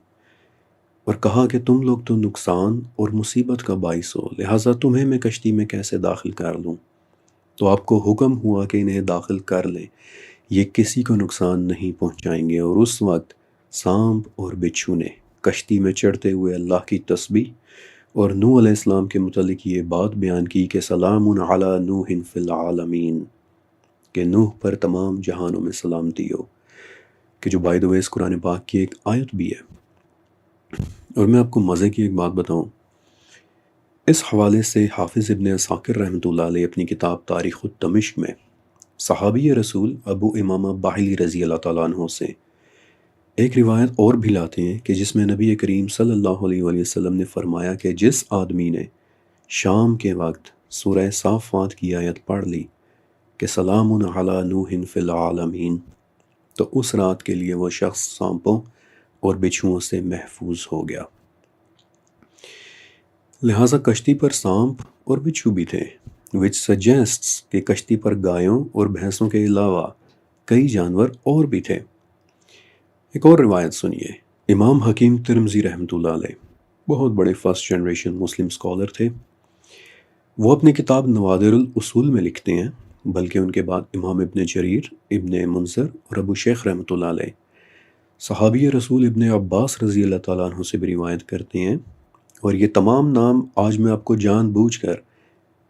اور کہا کہ تم لوگ تو نقصان اور مصیبت کا باعث ہو، لہٰذا تمہیں میں کشتی میں کیسے داخل کر لوں؟ تو آپ کو حکم ہوا کہ انہیں داخل کر لیں، یہ کسی کو نقصان نہیں پہنچائیں گے۔ اور اس وقت سانپ اور بچھو نے کشتی میں چڑھتے ہوئے اللہ کی تسبیح اور نوح علیہ السلام کے متعلق یہ بات بیان کی کہ سلام علی نوح فی العالمین، کہ نوح پر تمام جہانوں میں سلامتی ہو، کہ جو بائی دا وے قرآن پاک کی ایک آیت بھی ہے۔ اور میں آپ کو مزے کی ایک بات بتاؤں، اس حوالے سے حافظ ابن عساکر رحمۃ اللہ علیہ اپنی کتاب تاریخ دمشق میں صحابی رسول ابو امامہ باہلی رضی اللہ تعالیٰ عنہ سے ایک روایت اور بھی لاتے ہیں کہ جس میں نبی کریم صلی اللہ علیہ وآلہ وسلم نے فرمایا کہ جس آدمی نے شام کے وقت سورہ صافات کی آیت پڑھ لی کہ سلام علی نوح فی العالمین، تو اس رات کے لیے وہ شخص سانپوں اور بچھوؤں سے محفوظ ہو گیا۔ لہٰذا کشتی پر سانپ اور بچھو بھی تھے، which suggests کہ کشتی پر گایوں اور بھینسوں کے علاوہ کئی جانور اور بھی تھے۔ ایک اور روایت سنیے۔ امام حکیم ترمذی رحمۃ اللہ علیہ بہت بڑے فرسٹ جنریشن مسلم اسکالر تھے۔ وہ اپنی کتاب نوادر الاصول میں لکھتے ہیں، بلکہ ان کے بعد امام ابن جریر، ابن منذر اور ابو شیخ رحمۃ اللہ علیہ صحابی رسول ابن عباس رضی اللہ تعالیٰ عنہ سے بھی روایت کرتے ہیں۔ اور یہ تمام نام آج میں آپ کو جان بوجھ کر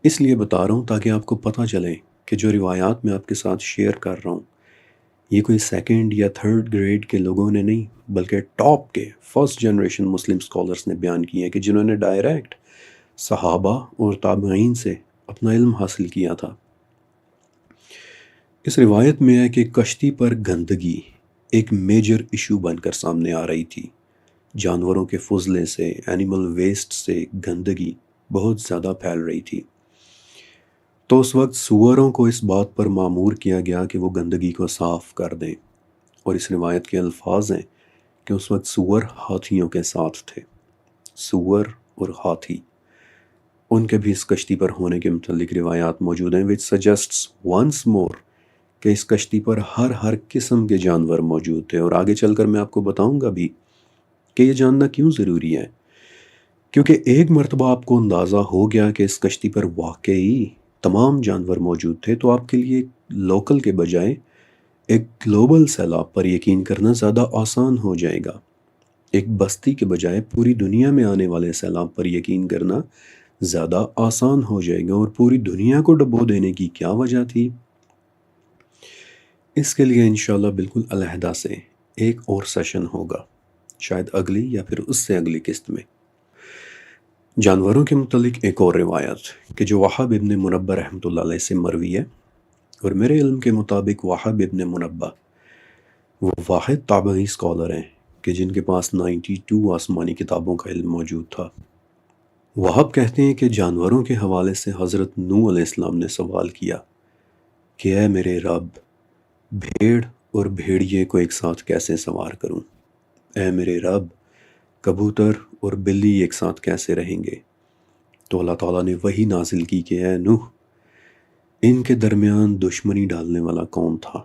اس لیے بتا رہا ہوں تاکہ آپ کو پتہ چلے کہ جو روایات میں آپ کے ساتھ شیئر کر رہا ہوں یہ کوئی سیکنڈ یا تھرڈ گریڈ کے لوگوں نے نہیں، بلکہ ٹاپ کے فرسٹ جنریشن مسلم اسکالرس نے بیان کی ہے کہ جنہوں نے ڈائریکٹ صحابہ اور تابعین سے اپنا علم حاصل کیا تھا۔ اس روایت میں ہے کہ کشتی پر گندگی ایک میجر ایشو بن کر سامنے آ رہی تھی، جانوروں کے فضلے سے، اینیمل ویسٹ سے گندگی بہت زیادہ پھیل رہی تھی۔ تو اس وقت سوروں کو اس بات پر مامور کیا گیا کہ وہ گندگی کو صاف کر دیں، اور اس روایت کے الفاظ ہیں کہ اس وقت سور ہاتھیوں کے ساتھ تھے۔ سور اور ہاتھی، ان کے بھی اس کشتی پر ہونے کے متعلق روایات موجود ہیں، which suggests once more کہ اس کشتی پر ہر قسم کے جانور موجود تھے۔ اور آگے چل کر میں آپ کو بتاؤں گا بھی کہ یہ جاننا کیوں ضروری ہے، کیونکہ ایک مرتبہ آپ کو اندازہ ہو گیا کہ اس کشتی پر واقعی تمام جانور موجود تھے تو آپ کے لیے لوکل کے بجائے ایک گلوبل سیلاب پر یقین کرنا زیادہ آسان ہو جائے گا۔ ایک بستی کے بجائے پوری دنیا میں آنے والے سیلاب پر یقین کرنا زیادہ آسان ہو جائے گا، اور پوری دنیا کو ڈبو دینے کی کیا وجہ تھی؟ اس کے لیے انشاءاللہ بالکل علیحدہ سے ایک اور سیشن ہوگا، شاید اگلی یا پھر اس سے اگلی قسط میں۔ جانوروں کے متعلق ایک اور روایت کہ جو وہب ابن منبہ رحمۃ اللہ علیہ سے مروی ہے، اور میرے علم کے مطابق وہب ابن منبہ وہ واحد تابعی اسکالر ہیں کہ جن کے پاس 92 آسمانی کتابوں کا علم موجود تھا۔ وہب کہتے ہیں کہ جانوروں کے حوالے سے حضرت نوح علیہ السلام نے سوال کیا کہ اے میرے رب، بھیڑ اور بھیڑیے کو ایک ساتھ کیسے سوار کروں؟ اے میرے رب، کبوتر اور بلی ایک ساتھ کیسے رہیں گے؟ تو اللہ تعالیٰ نے وحی نازل کی کہ اے نوح، ان کے درمیان دشمنی ڈالنے والا کون تھا؟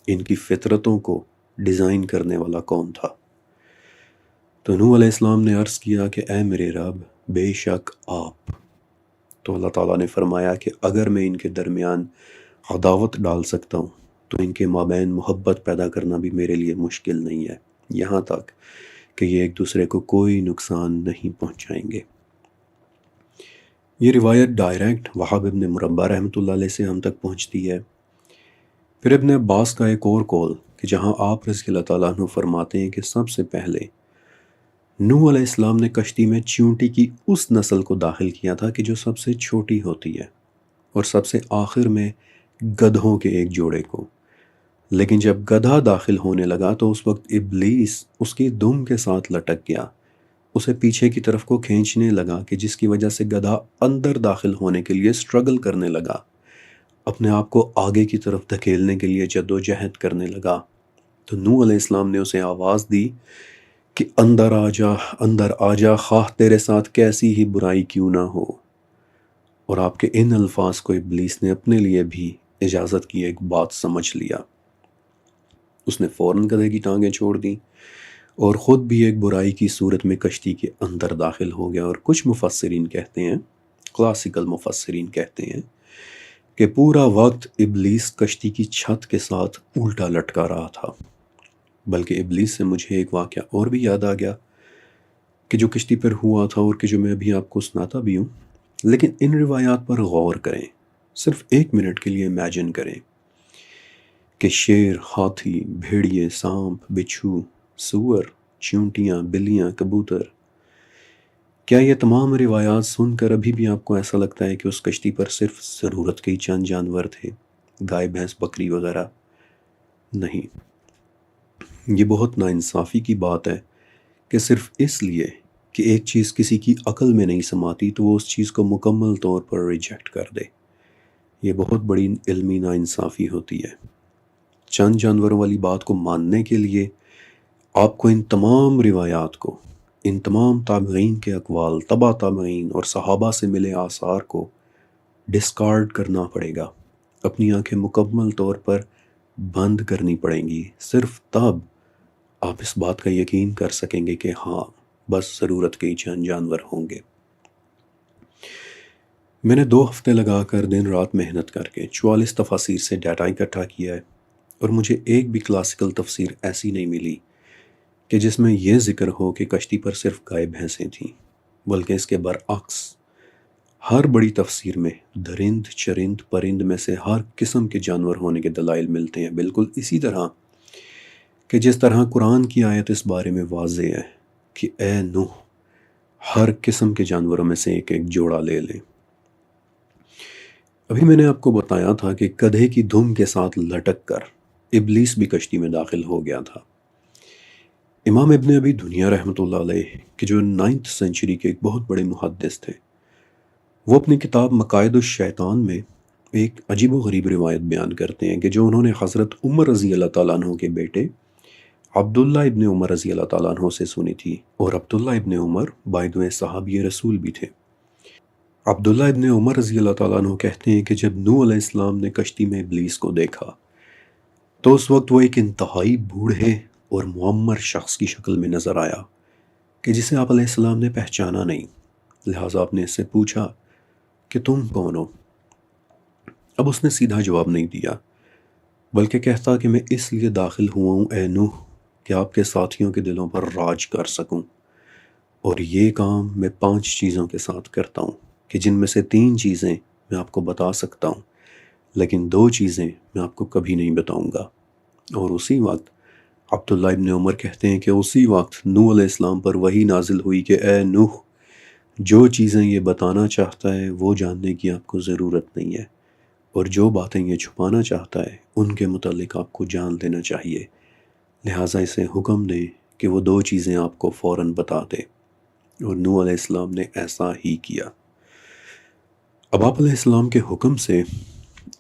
ان کی فطرتوں کو ڈیزائن کرنے والا کون تھا؟ تو نوح علیہ السلام نے عرض کیا کہ اے میرے رب، بے شک آپ۔ تو اللہ تعالیٰ نے فرمایا کہ اگر میں ان کے درمیان عداوت ڈال سکتا ہوں تو ان کے مابین محبت پیدا کرنا بھی میرے لیے مشکل نہیں ہے، یہاں تک کہ یہ ایک دوسرے کو کوئی نقصان نہیں پہنچائیں گے۔ یہ روایت ڈائریکٹ وہب ابن منبہ رحمۃ اللہ علیہ سے ہم تک پہنچتی ہے۔ پھر ابن عباس کا ایک اور قول کہ جہاں آپ رضی اللہ تعالیٰ عنہ فرماتے ہیں کہ سب سے پہلے نوح علیہ السلام نے کشتی میں چیونٹی کی اس نسل کو داخل کیا تھا کہ جو سب سے چھوٹی ہوتی ہے، اور سب سے آخر میں گدھوں کے ایک جوڑے کو۔ لیکن جب گدھا داخل ہونے لگا تو اس وقت ابلیس اس کی دم کے ساتھ لٹک گیا، اسے پیچھے کی طرف کو کھینچنے لگا کہ جس کی وجہ سے گدھا اندر داخل ہونے کے لیے سٹرگل کرنے لگا، اپنے آپ کو آگے کی طرف دھکیلنے کے لیے جد و جہد کرنے لگا۔ تو نوح علیہ السلام نے اسے آواز دی کہ اندر آ جا، اندر آ جا، خواہ تیرے ساتھ کیسی ہی برائی کیوں نہ ہو۔ اور آپ کے ان الفاظ کو ابلیس نے اپنے لیے بھی اجازت کی ایک بات سمجھ لیا، اس نے فوراً گدھے کی ٹانگیں چھوڑ دیں اور خود بھی ایک برائی کی صورت میں کشتی کے اندر داخل ہو گیا۔ اور کچھ مفسرین کہتے ہیں، کلاسیکل مفسرین کہتے ہیں کہ پورا وقت ابلیس کشتی کی چھت کے ساتھ الٹا لٹکا رہا تھا۔ بلکہ ابلیس سے مجھے ایک واقعہ اور بھی یاد آ گیا کہ جو کشتی پر ہوا تھا اور کہ جو میں ابھی آپ کو سناتا بھی ہوں، لیکن ان روایات پر غور کریں، صرف 1 منٹ کے لیے امیجن کریں کہ شیر، ہاتھی، بھیڑیے، سانپ، بچھو، سور، چیونٹیاں، بلیاں، کبوتر، کیا یہ تمام روایات سن کر ابھی بھی آپ کو ایسا لگتا ہے کہ اس کشتی پر صرف ضرورت کے ہی چند جانور تھے، گائے، بھینس، بکری وغیرہ؟ نہیں، یہ بہت ناانصافی کی بات ہے کہ صرف اس لیے کہ ایک چیز کسی کی عقل میں نہیں سماتی تو وہ اس چیز کو مکمل طور پر ریجیکٹ کر دے۔ یہ بہت بڑی علمی ناانصافی ہوتی ہے۔ چند جانوروں والی بات کو ماننے کے لیے آپ کو ان تمام روایات کو، ان تمام تابعین کے اقوال، تبع تابعین اور صحابہ سے ملے آثار کو ڈسکارڈ کرنا پڑے گا، اپنی آنکھیں مکمل طور پر بند کرنی پڑیں گی۔ صرف تب آپ اس بات کا یقین کر سکیں گے کہ ہاں، بس ضرورت کے ہی چند جانور ہوں گے۔ میں نے 2 ہفتے لگا کر دن رات محنت کر کے 44 تفاسیر سے ڈیٹا اکٹھا کیا ہے، اور مجھے ایک بھی کلاسیکل تفسیر ایسی نہیں ملی کہ جس میں یہ ذکر ہو کہ کشتی پر صرف گائے بھینسیں تھیں، بلکہ اس کے برعکس ہر بڑی تفسیر میں درند، چرند، پرند میں سے ہر قسم کے جانور ہونے کے دلائل ملتے ہیں، بالکل اسی طرح کہ جس طرح قرآن کی آیت اس بارے میں واضح ہے کہ اے نوح، ہر قسم کے جانوروں میں سے ایک ایک جوڑا لے لیں۔ ابھی میں نے آپ کو بتایا تھا کہ گدھے کی دم کے ساتھ لٹک کر ابلیس بھی کشتی میں داخل ہو گیا تھا۔ امام ابن ابی دنیا رحمۃ اللہ علیہ کہ جو 9th سینچری کے ایک بہت بڑے محدث تھے، وہ اپنی کتاب مقائد الشیطان میں ایک عجیب و غریب روایت بیان کرتے ہیں کہ جو انہوں نے حضرت عمر رضی اللہ تعالیٰ عنہ کے بیٹے عبداللہ ابن عمر رضی اللہ تعالیٰ عنہ سے سنی تھی۔ اور عبداللہ ابن عمر بائی دا وے صحابی رسول بھی تھے۔ عبداللہ ابن عمر رضی اللہ تعالیٰ عنہ کہتے ہیں کہ جب نوح علیہ السلام نے کشتی میں ابلیس کو دیکھا تو اس وقت وہ ایک انتہائی بوڑھے اور معمر شخص کی شکل میں نظر آیا کہ جسے آپ علیہ السلام نے پہچانا نہیں، لہٰذا آپ نے اس سے پوچھا کہ تم کون ہو؟ اب اس نے سیدھا جواب نہیں دیا، بلکہ کہتا کہ میں اس لیے داخل ہوا ہوں اے نوح کہ آپ کے ساتھیوں کے دلوں پر راج کر سکوں، اور یہ کام میں 5 چیزوں کے ساتھ کرتا ہوں کہ جن میں سے 3 چیزیں میں آپ کو بتا سکتا ہوں، لیکن 2 چیزیں میں آپ کو کبھی نہیں بتاؤں گا۔ اور اسی وقت عبداللہ ابن عمر کہتے ہیں کہ اسی وقت نوح علیہ السلام پر وحی نازل ہوئی کہ اے نوح، جو چیزیں یہ بتانا چاہتا ہے وہ جاننے کی آپ کو ضرورت نہیں ہے، اور جو باتیں یہ چھپانا چاہتا ہے ان کے متعلق آپ کو جان لینا چاہیے، لہٰذا اسے حکم دیں کہ وہ 2 چیزیں آپ کو فوراً بتا دے۔ اور نوح علیہ السلام نے ایسا ہی کیا۔ اب آپ علیہ السلام کے حکم سے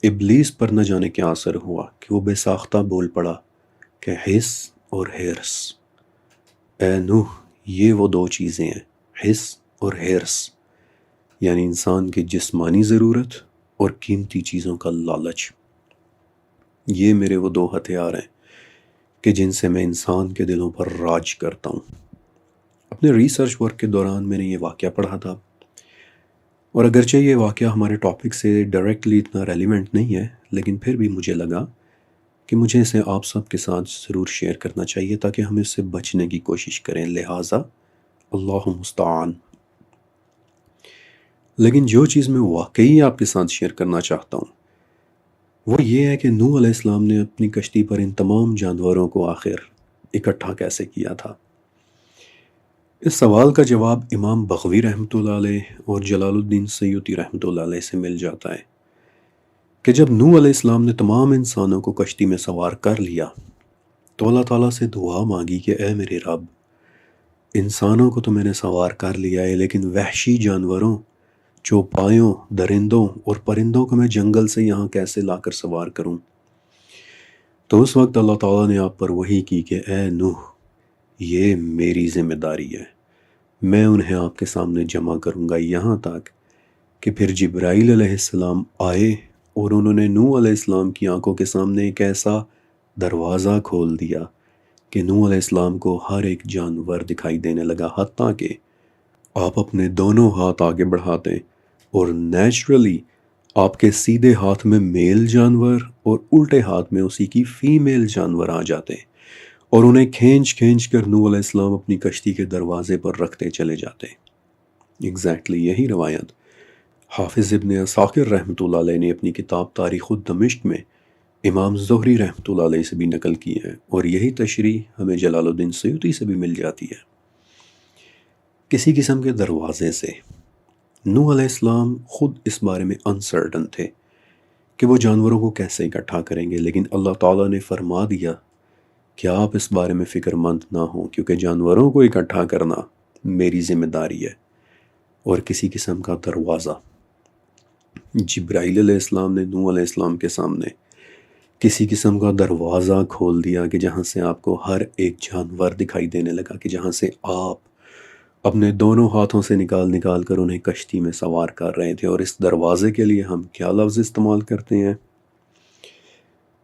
ابلیس پر نہ جانے کیا اثر ہوا کہ وہ بے ساختہ بول پڑا کہ حس اور حرص، اے نوح یہ وہ 2 چیزیں ہیں، حس اور حرص، یعنی انسان کی جسمانی ضرورت اور قیمتی چیزوں کا لالچ۔ یہ میرے وہ 2 ہتھیار ہیں کہ جن سے میں انسان کے دلوں پر راج کرتا ہوں۔ اپنے ریسرچ ورک کے دوران میں نے یہ واقعہ پڑھا تھا، اور اگرچہ یہ واقعہ ہمارے ٹاپک سے ڈائریکٹلی اتنا ریلیونٹ نہیں ہے، لیکن پھر بھی مجھے لگا کہ مجھے اسے آپ سب کے ساتھ ضرور شیئر کرنا چاہیے تاکہ ہم اس سے بچنے کی کوشش کریں، لہٰذا اللہ مستعان۔ لیکن جو چیز میں واقعی آپ کے ساتھ شیئر کرنا چاہتا ہوں وہ یہ ہے کہ نوح علیہ السلام نے اپنی کشتی پر ان تمام جانوروں کو آخر اکٹھا کیسے کیا تھا۔ اس سوال کا جواب امام بغوی رحمۃ اللہ علیہ اور جلال الدین سیوطی رحمۃ اللہ علیہ سے مل جاتا ہے کہ جب نوح علیہ السلام نے تمام انسانوں کو کشتی میں سوار کر لیا تو اللہ تعالیٰ سے دعا مانگی کہ اے میرے رب، انسانوں کو تو میں نے سوار کر لیا ہے، لیکن وحشی جانوروں، چوپایوں، درندوں اور پرندوں کو میں جنگل سے یہاں کیسے لا کر سوار کروں؟ تو اس وقت اللہ تعالیٰ نے آپ پر وحی کی کہ اے نوح، یہ میری ذمہ داری ہے، میں انہیں آپ کے سامنے جمع کروں گا، یہاں تک کہ پھر جبرائیل علیہ السلام آئے اور انہوں نے نوح علیہ السلام کی آنکھوں کے سامنے ایک ایسا دروازہ کھول دیا کہ نوح علیہ السلام کو ہر ایک جانور دکھائی دینے لگا، حتیٰ کہ آپ اپنے دونوں ہاتھ آگے بڑھاتے اور نیچرلی آپ کے سیدھے ہاتھ میں میل جانور اور الٹے ہاتھ میں اسی کی فیمیل جانور آ جاتے اور انہیں کھینچ کھینچ کر نوح علیہ السلام اپنی کشتی کے دروازے پر رکھتے چلے جاتے۔ ایگزیکٹلی یہی روایت حافظ ابن عساکر رحمۃ اللہ علیہ نے اپنی کتاب تاریخ دمشق میں امام زہری رحمۃ اللہ علیہ سے بھی نقل کی ہے، اور یہی تشریح ہمیں جلال الدین سیوطی سے بھی مل جاتی ہے۔ کسی قسم کے دروازے سے نوح علیہ السلام خود اس بارے میں انسرٹن تھے کہ وہ جانوروں کو کیسے اکٹھا کریں گے، لیکن اللہ تعالیٰ نے فرما دیا کہ آپ اس بارے میں فکر مند نہ ہوں، کیونکہ جانوروں کو اکٹھا کرنا میری ذمہ داری ہے۔ اور کسی قسم کا دروازہ، جبرائیل علیہ السلام نے نوح علیہ السلام کے سامنے کسی قسم کا دروازہ کھول دیا کہ جہاں سے آپ کو ہر ایک جانور دکھائی دینے لگا، کہ جہاں سے آپ اپنے دونوں ہاتھوں سے نکال نکال کر انہیں کشتی میں سوار کر رہے تھے۔ اور اس دروازے کے لیے ہم کیا لفظ استعمال کرتے ہیں؟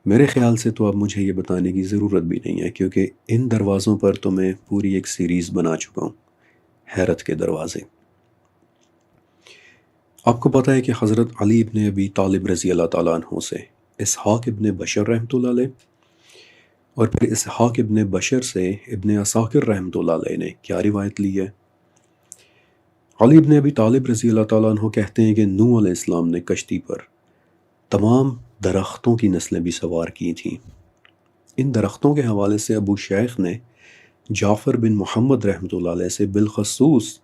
میرے خیال سے تو اب مجھے یہ بتانے کی ضرورت بھی نہیں ہے، کیونکہ ان دروازوں پر تو میں پوری ایک سیریز بنا چکا ہوں، حیرت کے دروازے۔ آپ کو پتہ ہے کہ حضرت علی ابن ابی طالب رضی اللہ تعالیٰ عنہ سے اسحاق ابن بشر رحمۃ اللہ علیہ، اور پھر اسحاق ابن بشر سے ابن عساکر رحمۃ اللہ علیہ نے کیا روایت لی ہے؟ علی ابن ابی طالب رضی اللہ تعالیٰ عنہ کہتے ہیں کہ نوح علیہ السلام نے کشتی پر تمام درختوں کی نسلیں بھی سوار کی تھیں۔ ان درختوں کے حوالے سے ابو شیخ نے جعفر بن محمد رحمۃ اللہ علیہ سے بالخصوص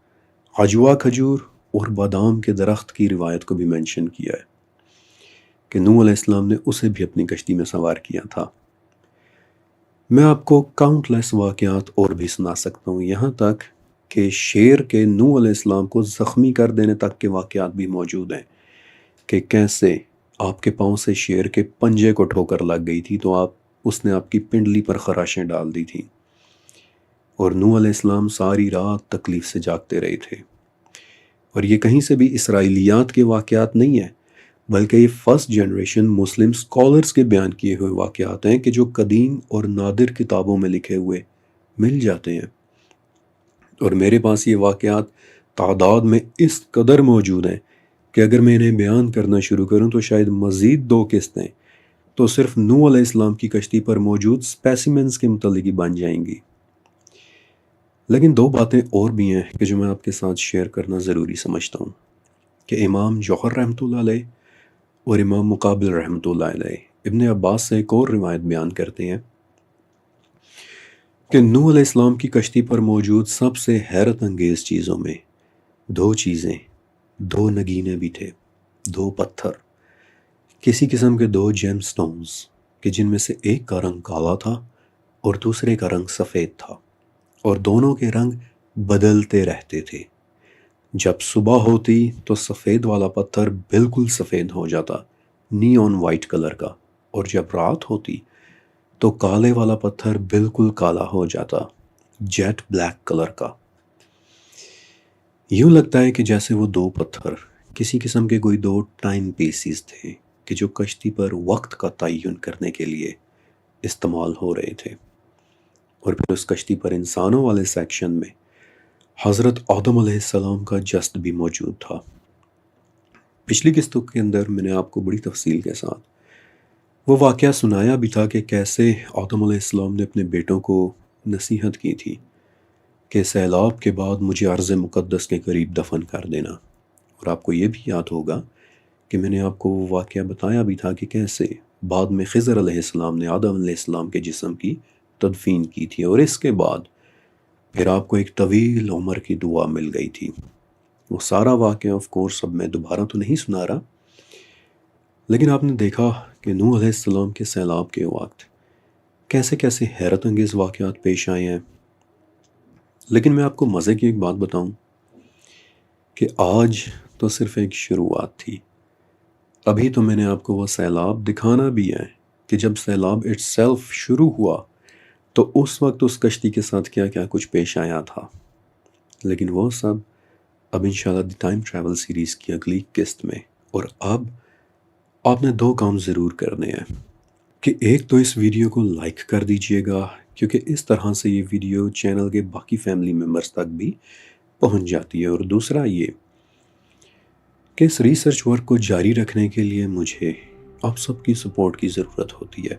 عجوا کھجور اور بادام کے درخت کی روایت کو بھی منشن کیا ہے کہ نوح علیہ السلام نے اسے بھی اپنی کشتی میں سوار کیا تھا۔ میں آپ کو کاؤنٹ لیس واقعات اور بھی سنا سکتا ہوں، یہاں تک کہ شیر کے نوح علیہ السلام کو زخمی کر دینے تک کے واقعات بھی موجود ہیں، کہ کیسے آپ کے پاؤں سے شیر کے پنجے کو ٹھوکر لگ گئی تھی تو اس نے آپ کی پنڈلی پر خراشیں ڈال دی تھیں، اور نوح علیہ السلام ساری رات تکلیف سے جاگتے رہے تھے۔ اور یہ کہیں سے بھی اسرائیلیات کے واقعات نہیں ہیں، بلکہ یہ فرسٹ جنریشن مسلم اسکالرز کے بیان کیے ہوئے واقعات ہیں کہ جو قدیم اور نادر کتابوں میں لکھے ہوئے مل جاتے ہیں۔ اور میرے پاس یہ واقعات تعداد میں اس قدر موجود ہیں کہ اگر میں انہیں بیان کرنا شروع کروں تو شاید مزید 2 قسطیں تو صرف نوح علیہ السلام کی کشتی پر موجود اسپیسیمنز کے متعلق ہی بن جائیں گی۔ لیکن دو باتیں اور بھی ہیں کہ جو میں آپ کے ساتھ شیئر کرنا ضروری سمجھتا ہوں کہ امام جوہر رحمۃ اللہ علیہ اور امام مقابل رحمۃ اللہ علیہ ابن عباس سے ایک اور روایت بیان کرتے ہیں کہ نوح علیہ السلام کی کشتی پر موجود سب سے حیرت انگیز چیزوں میں دو چیزیں، دو نگینے بھی تھے، دو پتھر، کسی قسم کے دو جیم سٹونز کہ جن میں سے ایک کا رنگ کالا تھا اور دوسرے کا رنگ سفید تھا، اور دونوں کے رنگ بدلتے رہتے تھے۔ جب صبح ہوتی تو سفید والا پتھر بالکل سفید ہو جاتا، نیون وائٹ کلر کا، اور جب رات ہوتی تو کالے والا پتھر بالکل کالا ہو جاتا، جیٹ بلیک کلر کا۔ یوں لگتا ہے کہ جیسے وہ دو پتھر کسی قسم کے کوئی دو ٹائم پیسز تھے کہ جو کشتی پر وقت کا تعین کرنے کے لیے استعمال ہو رہے تھے۔ اور پھر اس کشتی پر انسانوں والے سیکشن میں حضرت آدم علیہ السلام کا جسد بھی موجود تھا۔ پچھلی قسطوں کے اندر میں نے آپ کو بڑی تفصیل کے ساتھ وہ واقعہ سنایا بھی تھا کہ کیسے آدم علیہ السلام نے اپنے بیٹوں کو نصیحت کی تھی کہ سیلاب کے بعد مجھے ارض مقدس کے قریب دفن کر دینا۔ اور آپ کو یہ بھی یاد ہوگا کہ میں نے آپ کو وہ واقعہ بتایا بھی تھا کہ کیسے بعد میں خضر علیہ السلام نے آدم علیہ السلام کے جسم کی تدفین کی تھی، اور اس کے بعد پھر آپ کو ایک طویل عمر کی دعا مل گئی تھی۔ وہ سارا واقعہ آف کورس اب میں دوبارہ تو نہیں سنا رہا، لیکن آپ نے دیکھا کہ نوح علیہ السلام کے سیلاب کے وقت کیسے کیسے حیرت انگیز واقعات پیش آئے ہیں۔ لیکن میں آپ کو مزے کی ایک بات بتاؤں کہ آج تو صرف ایک شروعات تھی۔ ابھی تو میں نے آپ کو وہ سیلاب دکھانا بھی ہے کہ جب سیلاب اٹ سیلف شروع ہوا تو اس وقت اس کشتی کے ساتھ کیا کیا کچھ پیش آیا تھا۔ لیکن وہ سب اب انشاءاللہ دی ٹائم ٹریول سیریز کی اگلی قسط میں۔ اور اب آپ نے دو کام ضرور کرنے ہیں کہ ایک تو اس ویڈیو کو لائک کر دیجئے گا، کیونکہ اس طرح سے یہ ویڈیو چینل کے باقی فیملی ممبرز تک بھی پہنچ جاتی ہے، اور دوسرا یہ کہ اس ریسرچ ورک کو جاری رکھنے کے لیے مجھے آپ سب کی سپورٹ کی ضرورت ہوتی ہے۔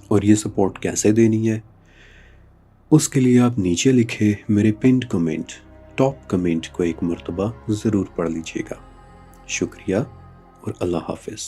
اور یہ سپورٹ کیسے دینی ہے اس کے لیے آپ نیچے لکھے میرے پنڈ کمنٹ، ٹاپ کمنٹ کو ایک مرتبہ ضرور پڑھ لیجئے گا۔ شکریہ اور اللہ حافظ۔